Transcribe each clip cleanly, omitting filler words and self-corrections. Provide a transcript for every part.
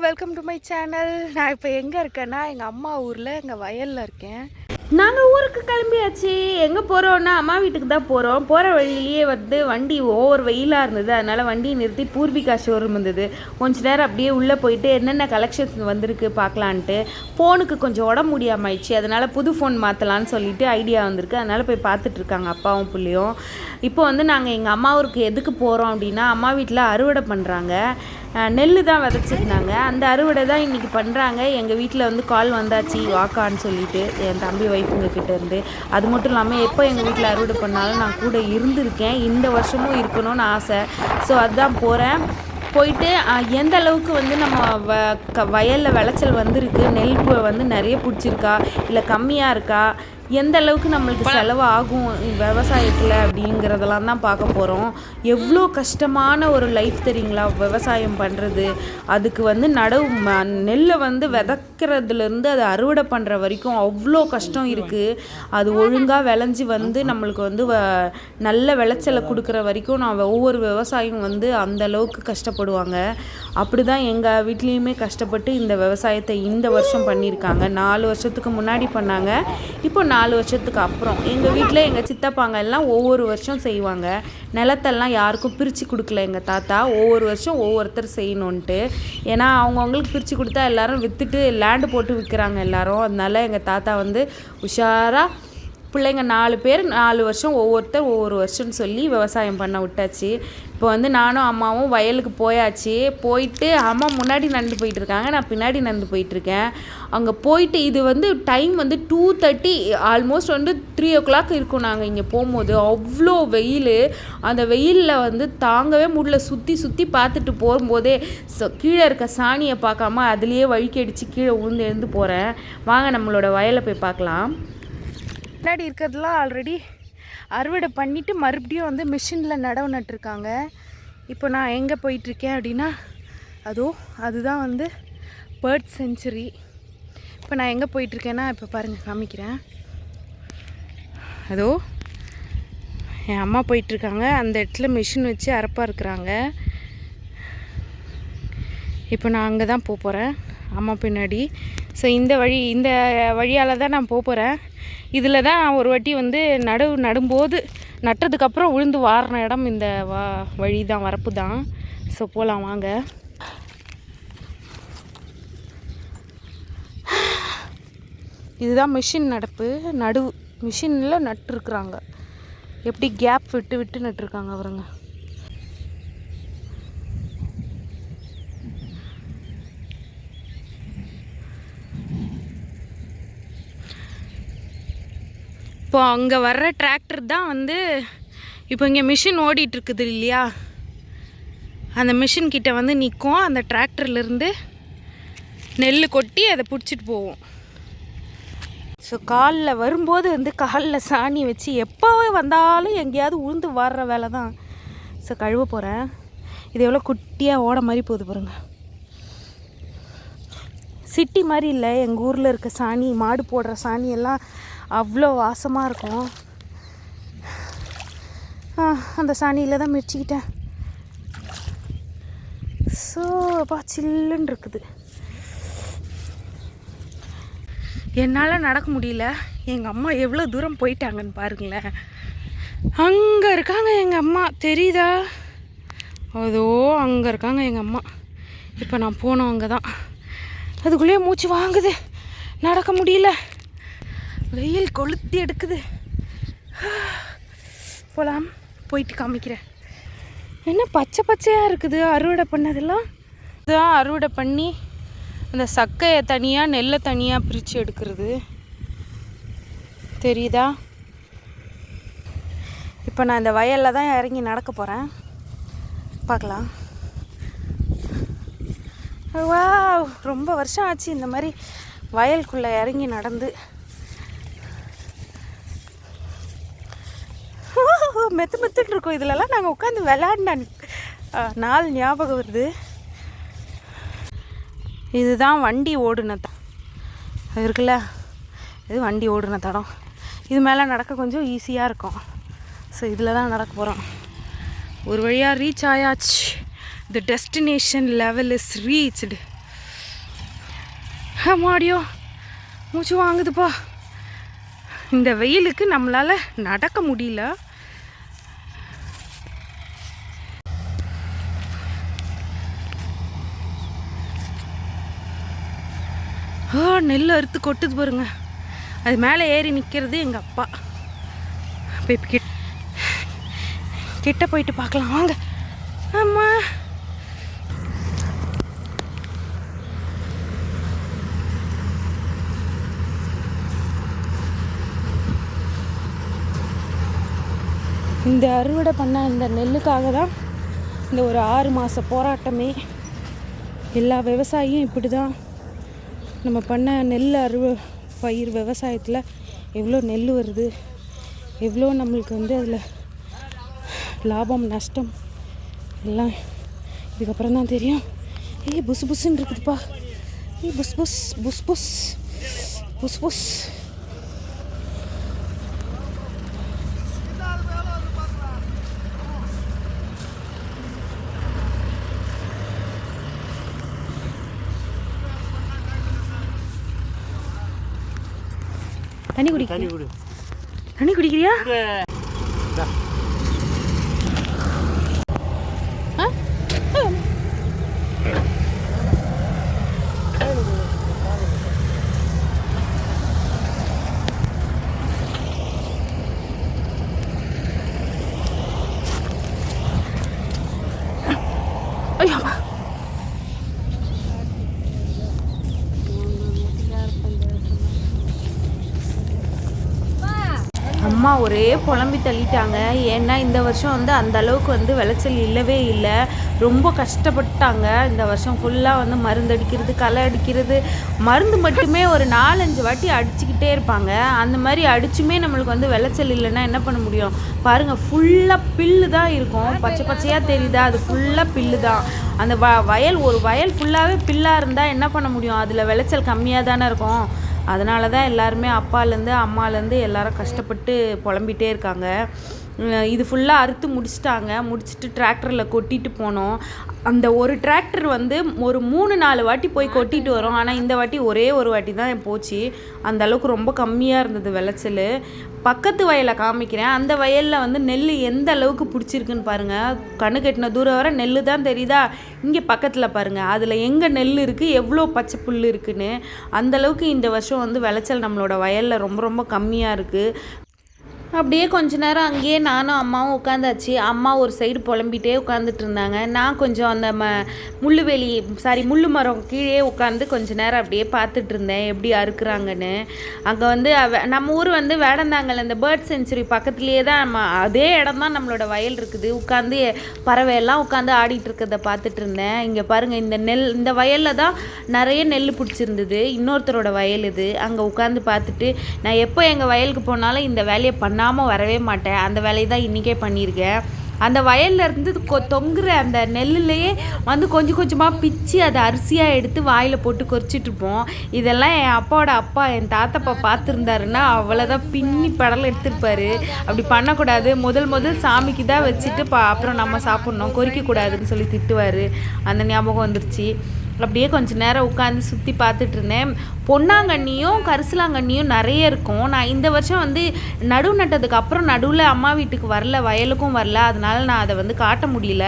Welcome to my channel. நான் இப்போ எங்கே இருக்கேன்னா எங்கள் அம்மா ஊரில் எங்கள் வயலில் இருக்கேன். நாங்கள் ஊருக்கு கிளம்பியாச்சு. எங்கே போகிறோன்னா அம்மா வீட்டுக்கு தான் போகிறோம். போகிற வழியிலேயே வண்டி ஓவர் வெயிலாக இருந்தது. அதனால் வண்டியை நிறுத்தி பூர்விகா ஷோரூம் இருந்தது. கொஞ்ச நேரம் அப்படியே உள்ளே போயிட்டு என்னென்ன கலெக்ஷன்ஸ் வந்திருக்கு பார்க்கலான்ட்டு. ஃபோனுக்கு கொஞ்சம் உடம்பு முடியாமல் ஆயிடுச்சு. அதனால் புது ஃபோன் மாற்றலான்னு சொல்லிட்டு ஐடியா வந்திருக்கு. அதனால் போய் பார்த்துட்ருக்காங்க அப்பாவும் பிள்ளையும். இப்போ நாங்கள் எங்கள் அம்மா ஊருக்கு எதுக்கு போகிறோம் அப்படின்னா, அம்மா வீட்டில் அறுவடை பண்ணுறாங்க. நெல் தான் விதைச்சிருந்தாங்க. அந்த அறுவடை தான் இன்றைக்கி பண்ணுறாங்க. எங்கள் வீட்டில் கால் வந்தாச்சு வாக்கான்னு சொல்லிட்டு என் தம்பி ஒய்ஃபுங்க கிட்டேருந்து. அது மட்டும் இல்லாமல் எப்போ எங்கள் வீட்டில் அறுவடை பண்ணாலும் நான் கூட இருந்திருக்கேன். இந்த வருஷமும் இருக்கணும்னு ஆசை. ஸோ அதுதான் போகிறேன். போயிட்டு எந்த அளவுக்கு நம்ம வயலில் விளைச்சல் வந்திருக்கு, நெல் நிறைய பிடிச்சிருக்கா இல்லை கம்மியாக இருக்கா, எந்த அளவுக்கு நம்மளுக்கு செலவு ஆகும் விவசாயத்தில் அப்படிங்கிறதெல்லாம் தான் பார்க்க போகிறோம். எவ்வளோ கஷ்டமான ஒரு லைஃப் தெரியுங்களா விவசாயம் பண்ணுறது. அதுக்கு நெல்லை விதைக்கிறதுலேருந்து அதை அறுவடை பண்ணுற வரைக்கும் அவ்வளோ கஷ்டம் இருக்குது. அது ஒழுங்காக விளைஞ்சி நம்மளுக்கு நல்ல விளைச்சலை கொடுக்குற வரைக்கும் ஒவ்வொரு விவசாயம் அந்த அளவுக்கு கஷ்டப்படுவாங்க. அப்படி தான் எங்கள் வீட்லேயுமே கஷ்டப்பட்டு இந்த விவசாயத்தை இந்த வருஷம் பண்ணியிருக்காங்க. 4 வருஷத்துக்கு முன்னாடி பண்ணாங்க. இப்போ 4 வருஷத்துக்கு அப்புறம் எங்கள் வீட்டில் எங்கள் சித்தப்பாங்க எல்லாம் ஒவ்வொரு வருஷம் செய்வாங்க. நிலத்தெல்லாம் யாருக்கும் பிரித்து கொடுக்கல எங்கள் தாத்தா. ஒவ்வொரு வருஷம் ஒவ்வொருத்தர் செய்யணுன்ட்டு. ஏன்னா அவங்கவுங்களுக்கு பிரித்து கொடுத்தா எல்லோரும் விற்றுட்டு லேண்டு போட்டு விற்கிறாங்க எல்லோரும். அதனால எங்கள் தாத்தா உஷாராக பிள்ளைங்க 4 பேர் 4 வருஷம் ஒவ்வொருத்தர் ஒவ்வொரு வருஷம்னு சொல்லி விவசாயம் பண்ண விட்டாச்சு. இப்போ நானும் அம்மாவும் வயலுக்கு போயாச்சு. போயிட்டு அம்மா முன்னாடி நடந்து போயிட்டுருக்காங்க, நான் பின்னாடி நடந்து போயிட்டுருக்கேன். அங்கே போயிட்டு இது டைம் 2:30 ஆல்மோஸ்ட் 3 o'clock இருக்கும். நாங்கள் இங்கே போகும்போது அவ்வளோ வெயில். அந்த வெயிலில் தாங்கவே முடியல. சுற்றி சுற்றி பார்த்துட்டு போகும்போதே கீழே இருக்க சாணியை பார்க்காம அதுலேயே வழுக்கி கீழே உழுந்து எழுந்து போகிறேன். வாங்க நம்மளோட வயலை போய் பார்க்கலாம். முன்னாடி இருக்கிறதுலாம் ஆல்ரெடி அறுவடை பண்ணிவிட்டு மறுபடியும் மிஷினில் நடவு நட்டுருக்காங்க. இப்போ நான் எங்கே போயிட்டுருக்கேன் அப்படின்னா அதுதான் பேர்ட் செஞ்சுரி. இப்போ நான் எங்கே போயிட்டுருக்கேன்னா இப்போ பாருங்கள் காமிக்கிறேன். என் அம்மா போயிட்டுருக்காங்க. அந்த இடத்துல மிஷின் வச்சு அறுப்பாக இருக்கிறாங்க. இப்போ நான் அங்கே தான் போகிறேன் அம்மா பின்னாடி. ஸோ இந்த வழியால் தான் நான் போகிறேன். இதில் தான் ஒரு வாட்டி நடும்போது நட்டதுக்கப்புறம் விழுந்து வாரின இடம் இந்த வழி தான், வரப்பு தான். ஸோ போகலாம் வாங்க. இதுதான் மிஷின் நடுவு மிஷினில் நட்டுருக்குறாங்க. எப்படி கேப் விட்டு விட்டு நட்டுருக்காங்க அவருங்க. இப்போ அங்கே வர்ற டிராக்டர் தான் இப்போ இங்கே மிஷின் ஓடிட்டுருக்குது இல்லையா, அந்த மிஷின் கிட்ட நிற்கும். அந்த டிராக்டர்லேருந்து நெல் கொட்டி அதை பிடிச்சிட்டு போவோம். ஸோ காலில் வரும்போது காலில் சாணி வச்சு எப்போவே வந்தாலும் எங்கேயாவது உளுந்து வர்ற வேலை தான். ஸோ கழுவ போகிறேன். இது எவ்வளோ குட்டியாக ஓட மாதிரி போகுது பாருங்க. சிட்டி மாதிரி இல்லை, எங்கள் ஊரில் இருக்க சாணி, மாடு போடுற சாணியெல்லாம் அவ்வளோ வாசமாக இருக்கும். அந்த சாணியில் தான் மிதிச்சிக்கிட்டேன். ஸோ சில்லுன்னு இருக்குது. என்னால் நடக்க முடியல. எங்கள் அம்மா எவ்வளோ தூரம் போயிட்டாங்கன்னு பாருங்களேன். அங்கே இருக்காங்க எங்கள் அம்மா, தெரியுதா? அங்கே இருக்காங்க எங்கள் அம்மா. இப்போ நான் போனோம் அங்கே தான். அதுக்குள்ளேயே மூச்சு வாங்குது, நடக்க முடியல. வெயில் கொளுத்தி எடுக்குது. போகலாம், போயிட்டு காமிக்கிறேன். என்ன பச்சை பச்சையாக இருக்குது அறுவடை பண்ணதெல்லாம். இதுதான் அறுவடை பண்ணி அந்த சக்கையை தனியாக நெல்லை தனியாக பிரித்து எடுக்கிறது, தெரியுதா? இப்போ நான் இந்த வயலில் தான் இறங்கி நடக்க போகிறேன். பார்க்கலாம். ரொம்ப வருஷம் ஆச்சு இந்த மாதிரி வயலுக்குள்ளே இறங்கி நடந்து. மெத்துன்னு இருக்கும். இதிலலாம் நாங்கள் உட்காந்து விளையாடின நாள் ஞாபகம் வருது. இதுதான் வண்டி ஓடுன அது இருக்குல்ல, இது வண்டி ஓடுன தடம். இது மேலே நடக்க கொஞ்சம் ஈஸியாக இருக்கும். ஸோ இதில் தான் நடக்க போகிறோம். ஒரு வழியாக ரீச் ஆயாச்சு. The destination level is reached. மாடியோ மூச்சு வாங்குதுப்பா. இந்த வெயிலுக்கு நம்மளால் நடக்க முடியல. நெல் அறுத்து கொட்டுது பாருங்க. அது மேலே ஏறி நிற்கிறது எங்கள் அப்பா. இப்போ கிட்ட போயிட்டு பார்க்கலாம் வாங்க. ஆமாம், இந்த அறுவடை பண்ண இந்த நெல்லுக்காக தான் இந்த ஒரு 6 மாத போராட்டமே. எல்லா விவசாயியும் இப்படி தான். நம்ம பண்ண நெல் பயிர் விவசாயத்தில் எவ்வளோ நெல் வருது, எவ்வளோ நம்மளுக்கு வந்து அதில் லாபம் நஷ்டம் எல்லாம் இதுக்கப்புறம் தான் தெரியும். புஸ் புஸ்ன்னு இருக்குதுப்பா. புஸ் புஸ் புஸ் புஸ் புஸ் புஸ். தண்ணி குடிக்கிறியா? ஐயோ அம்மா ஒரே புலம்பி தள்ளிட்டாங்க. ஏன்னா இந்த வருஷம் வந்து அந்த அளவுக்கு வந்து விளைச்சல் இல்லவே இல்லை. ரொம்ப கஷ்டப்பட்டாங்க. இந்த வருஷம் ஃபுல்லாக வந்து மருந்து அடிக்கிறது, களை அடிக்கிறது, மருந்து மட்டுமே ஒரு 4-5 வாட்டி அடிச்சுக்கிட்டே இருப்பாங்க. அந்த மாதிரி அடிச்சுமே நம்மளுக்கு வந்து விளைச்சல் இல்லைன்னா என்ன பண்ண முடியும்? பாருங்கள், ஃபுல்லாக பில்லு தான் இருக்கும். பச்சை பச்சையாக தெரியுதா? அது ஃபுல்லாக பில்லு தான். அந்த வயல் ஒரு வயல் ஃபுல்லாகவே பில்லாக இருந்தால் என்ன பண்ண முடியும்? அதில் விளைச்சல் கம்மியாக தானே இருக்கும். அதனால தான் எல்லாருமே அப்பாலேருந்து அம்மாலேருந்து எல்லாரும் கஷ்டப்பட்டு புலம்பிகிட்டே இருக்காங்க. இது ஃபுல்லாக அறுத்து முடிச்சுட்டு டிராக்டரில் கொட்டிட்டு போனோம். அந்த ஒரு டிராக்டர் வந்து ஒரு 3-4 வாட்டி போய் கொட்டிட்டு வரும். ஆனால் இந்த வாட்டி ஒரே ஒரு வாட்டி தான் போச்சு. அந்த அளவுக்கு ரொம்ப கம்மியாக இருந்தது விளைச்சல். பக்கத்து வயலை காமிக்கிறேன். அந்த வயலில் வந்து நெல் எந்த அளவுக்கு பிடிச்சிருக்குன்னு பாருங்கள். கண்ணு கட்டின தூரம் வர நெல் தான் தெரியுதா? இங்கே பக்கத்தில் பாருங்கள், அதில் எங்கே நெல் இருக்குது, எவ்வளோ பச்சை புல் இருக்குன்னு. அந்தளவுக்கு இந்த வருஷம் வந்து விளைச்சல் நம்மளோட வயலில் ரொம்ப ரொம்ப கம்மியாக இருக்குது. அப்படியே கொஞ்ச நேரம் அங்கேயே நானும் அம்மாவும் உட்காந்தாச்சு. அம்மா ஒரு சைடு புலம்பிகிட்டே உட்காந்துட்டு இருந்தாங்க. நான் கொஞ்சம் அந்த முள்ளு மரம் கீழே உட்காந்து கொஞ்ச நேரம் அப்படியே பார்த்துட்டு இருந்தேன் எப்படி அறுக்குறாங்கன்னு. அங்கே வந்து நம்ம ஊர் வந்து வேடந்தாங்கல், இந்த பேர்ட் சென்ச்சுரி பக்கத்துலேயே தான் அதே இடம் தான் நம்மளோட வயல் இருக்குது. உட்காந்து பறவையெல்லாம் உட்காந்து ஆடிட்டு இருக்கிறத பார்த்துட்டு இருந்தேன். இங்கே பாருங்கள், இந்த வயலில் தான் நிறைய நெல் பிடிச்சிருந்தது. இன்னொருத்தரோட வயல் இது. அங்கே உட்காந்து பார்த்துட்டு நான் எப்போ எங்கள் வயலுக்கு போனாலும் இந்த வேலையை பண்ணாமல் வரவே மாட்டேன். அந்த வேலையை தான் இன்றைக்கே பண்ணியிருக்கேன். அந்த வயல்ல இருந்து தொங்குற அந்த நெல்லுலேயே வந்து கொஞ்சம் கொஞ்சமாக பிச்சு அதை அரிசியாக எடுத்து வாயில் போட்டு கொறிச்சிட்ருப்போம். இதெல்லாம் என் அப்பாவோட அப்பா, என் தாத்தப்பா பார்த்துருந்தாருன்னா அவ்வளோதான் பின்னி படலை எடுத்துருப்பார். அப்படி பண்ணக்கூடாது, முதல் சாமிக்கு தான் வச்சுட்டு அப்புறம் நம்ம சாப்பிட்ணும், கொறிக்கக்கூடாதுன்னு சொல்லி திட்டுவார். அந்த ஞாபகம் வந்துருச்சு. அப்படியே கொஞ்சம் நேரம் உட்காந்து சுற்றி பார்த்துட்டு இருந்தேன். பொன்னாங்கண்ணியும் கரிசலாங்கண்ணியும் நிறைய இருக்கும். நான் இந்த வருஷம் வந்து நடுவு நட்டதுக்கு அப்புறம் நடுவில் அம்மா வீட்டுக்கு வரல, வயலுக்கும் வரல. அதனால நான் அதை வந்து காட்ட முடியல.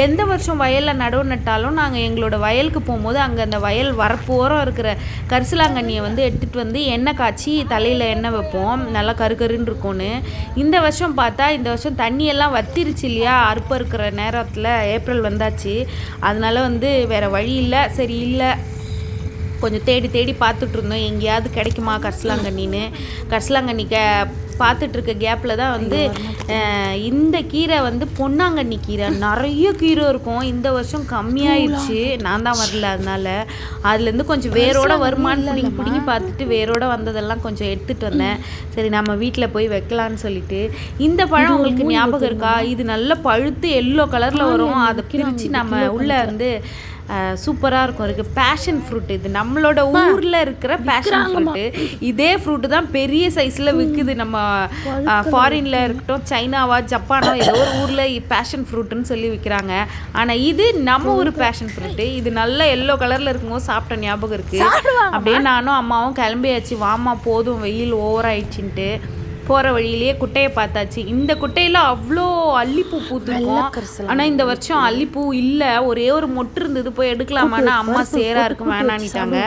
எந்த வருஷம் வயலில் நடுவு நட்டாலும் நாங்கள் எங்களோட வயலுக்கு போகும்போது அங்கே அந்த வயல் வரப்போரம் இருக்கிற கரிசலாங்கண்ணியை வந்து எடுத்துகிட்டு வந்து எண்ணெய் காய்ச்சி தலையில் எண்ணெய் வைப்போம், நல்லா கருன்னு இருக்கும்னு. இந்த வருஷம் பார்த்தா இந்த வருஷம் தண்ணியெல்லாம் வத்திருச்சு இல்லையா? அறுப்பு இருக்கிற நேரத்தில் ஏப்ரல் வந்தாச்சு. அதனால வந்து வேறு வழி இல்லை. சரி, இல்லை கொஞ்சம் தேடி பார்த்துட்டு இருந்தோம் எங்கேயாவது கிடைக்குமா கரிசலாங்கண்ணி பார்த்துட்ருக்க கேப்பில் தான் வந்து இந்த கீரை வந்து பொன்னாங்கண்ணி கீரை நிறைய கீரை இருக்கும். இந்த வருஷம் கம்மியாயிடுச்சு, நான் தான் வரல. அதனால அதுலேருந்து கொஞ்சம் வேரோட வருமானு பிடிங்கி பார்த்துட்டு வேரோட வந்ததெல்லாம் கொஞ்சம் எடுத்துகிட்டு வந்தேன். சரி, நம்ம வீட்டில் போய் வைக்கலான்னு சொல்லிட்டு. இந்த பழம் உங்களுக்கு ஞாபகம் இருக்கா? இது நல்லா பழுத்து எல்லோ கலரில் வரும். அதை பிரித்து நம்ம உள்ளே வந்து சூப்பராக இருக்கும். இருக்குது பேஷன் ஃப்ரூட். இது நம்மளோட ஊரில் இருக்கிற பேஷன் ஃப்ரூட்டு. இதே ஃப்ரூட்டு தான் பெரிய சைஸில் விற்குது. நம்ம ஃபாரினில் இருக்கட்டும், சைனாவா ஜப்பானோ ஏதோ ஒரு ஊரில் பேஷன் ஃப்ரூட்டுன்னு சொல்லி விற்கிறாங்க. ஆனால் இது நம்ம ஊர் பேஷன் ஃப்ரூட்டு. இது நல்ல எல்லோ கலரில் இருக்கும்போது சாப்பிட்ட ஞாபகம் இருக்குது. அப்படியே நானும் அம்மாவும் கிளம்பியாச்சு. வாமா போதும், வெயில் ஓவர் ஆயிடுச்சுன்ட்டு போகிற வழியிலேயே குட்டையை பார்த்தாச்சு. இந்த குட்டையில் அவ்வளோ அல்லிப்பூ பூத்துருக்கும். ஆனால் இந்த வருஷம் அல்லிப்பூ இல்லை, ஒரே ஒரு மொட்டு இருந்தது. போய் எடுக்கலாமான்னா அம்மா சேராக இருக்கும் வேணான்னிட்டாங்க.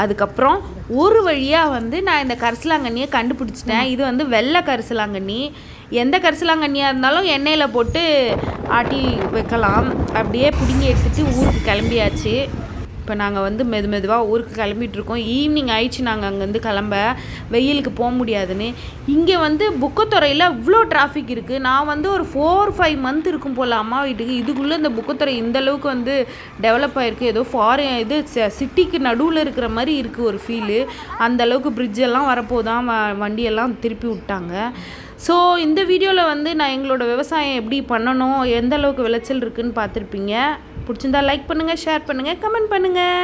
அதுக்கப்புறம் ஒரு வழியாக வந்து நான் இந்த கரிசலாங்கண்ணியை கண்டுபிடிச்சிட்டேன். இது வந்து வெள்ளை கரிசலாங்கண்ணி. எந்த கரிசலாங்கண்ணியாக இருந்தாலும் எண்ணெயில் போட்டு ஆட்டி வைக்கலாம். அப்படியே பிடுங்கி எடுத்துகிட்டு ஊருக்கு கிளம்பியாச்சு. இப்போ நாங்கள் வந்து மெதுவாக ஊருக்கு கிளம்பிகிட்ருக்கோம். ஈவினிங் ஆயிடுச்சு நாங்கள் அங்கேருந்து கிளம்ப, வெயிலுக்கு போக முடியாதுன்னு. இங்கே வந்து புக்கத்துறையில் இவ்வளோ டிராஃபிக் இருக்குது. நான் வந்து ஒரு 4-5 மந்த் இருக்கும் போல் அம்மா வீட்டுக்கு. இதுக்குள்ளே இந்த புக்கத்துறை இந்தளவுக்கு வந்து டெவலப் ஆகிருக்கு. ஏதோ இது சிட்டிக்கு நடுவில் இருக்கிற மாதிரி இருக்குது ஒரு ஃபீலு. அந்தளவுக்கு பிரிட்ஜெல்லாம் வரப்போதான் வண்டியெல்லாம் திருப்பி விட்டாங்க. ஸோ இந்த வீடியோவில் வந்து நான் எங்களோட விவசாயம் எப்படி பண்ணணும், எந்த அளவுக்கு விளைச்சல் இருக்குதுன்னு பார்த்துருப்பீங்க. பிடிச்சிருந்தா லைக் பண்ணுங்கள், ஷேர் பண்ணுங்கள், கமெண்ட் பண்ணுங்கள்.